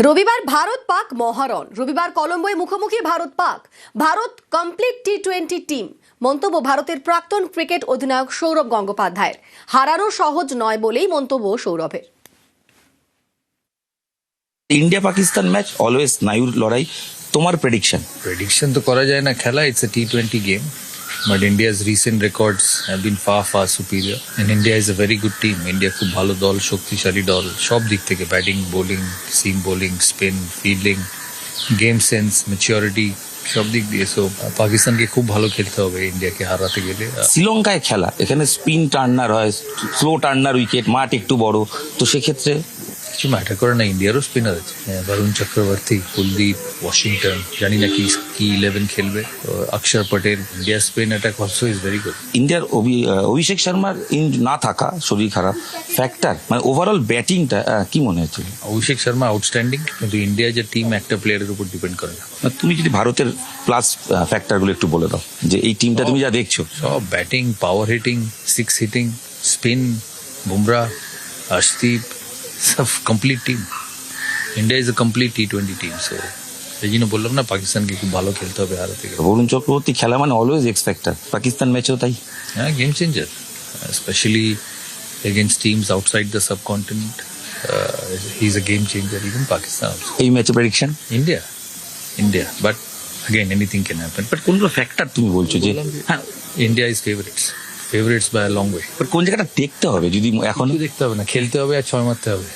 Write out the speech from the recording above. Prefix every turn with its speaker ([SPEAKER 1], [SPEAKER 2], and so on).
[SPEAKER 1] রবিবার ভারত পাক মহারণ। রবিবার কলম্বোয় মুখোমুখি ভারত পাক। ভারত কমপ্লিট টি-20 টিম। মন্তব্য ভারতের প্রাক্তন ক্রিকেট অধিনায়ক সৌরভ গঙ্গোপাধ্যায়ের। হারানো সহজ নয় বলেই মন্তব্য সৌরভের।
[SPEAKER 2] ইন্ডিয়া পাকিস্তান ম্যাচ অলওয়েজ স্নায়ুর লড়াই। তোমার প্রেডিকশন
[SPEAKER 3] তো করা যায় না, খেলা ইটস এ টি20 game, but India's recent records have been far superior and India is a very good team. India খুব ভালো দল, শক্তিশালী দল, সব দিক থেকে batting, bowling, seam bowling, spin, fielding, game sense, maturity, সব দিক দিয়ে। সো পাকিস্তানকে খুব ভালো খেলতে হবে ইন্ডিয়াকে হারাতে গেলে।
[SPEAKER 2] শ্রীলঙ্কায় খেলা, এখানে স্পিন টার্নার হয়, স্লো টার্নার উইকেট, মাঠ একটু বড়, তো সেক্ষেত্রে
[SPEAKER 3] কিছু ম্যাটার করে না। ইন্ডিয়ারও স্পিনার আছে, বরুণ চক্রবর্তী, কুলদীপ, ওয়াশিংটন, জানি না কি 11 খেলবে, অক্ষর পটেল। ইন্ডিয়ার spin attack also is very good.
[SPEAKER 2] ইন্ডিয়ার অভিষেক শর্মার না থাকা, শরীর খারাপ ফ্যাক্টর, মানে ওভারঅল ব্যাটিংটা কি মনে হচ্ছে?
[SPEAKER 3] অভিষেক শর্মা আউটস্ট্যান্ডিং, কিন্তু ইন্ডিয়া যে টিম একটা প্লেয়ারের উপর ডিপেন্ড করে না।
[SPEAKER 2] তুমি যদি ভারতের প্লাস ফ্যাক্টরগুলো একটু বলে দাও, যে এই টিমটা তুমি যা দেখছো।
[SPEAKER 3] সব batting, power hitting, six hitting, spin, Bumrah, Harshdeep, সব complete team. India is a complete টি20 টিম। সো এই জন্য বললাম না, পাকিস্তানকে খুব ভালো খেলতে হবে হারাতে গেলে।
[SPEAKER 2] বরুণ চক্রবর্তী খেলা মানে অলওয়েজ এক্স ফ্যাক্টর, পাকিস্তান ম্যাচেও তাই।
[SPEAKER 3] হ্যাঁ, game changer, specially against teams outside the subcontinent. He is a game changer, even Pakistan.
[SPEAKER 2] এই ম্যাচে prediction
[SPEAKER 3] India, but again anything can happen.
[SPEAKER 2] But কোনগুলো ফ্যাক্টর তুমি বলছো যে হ্যাঁ
[SPEAKER 3] India is favorites by a long way.
[SPEAKER 2] But কোন জায়গাটা দেখতে হবে যদি এখন?
[SPEAKER 3] কিছু দেখতে হবে না, খেলতে হবে আর 6 মারতে হবে।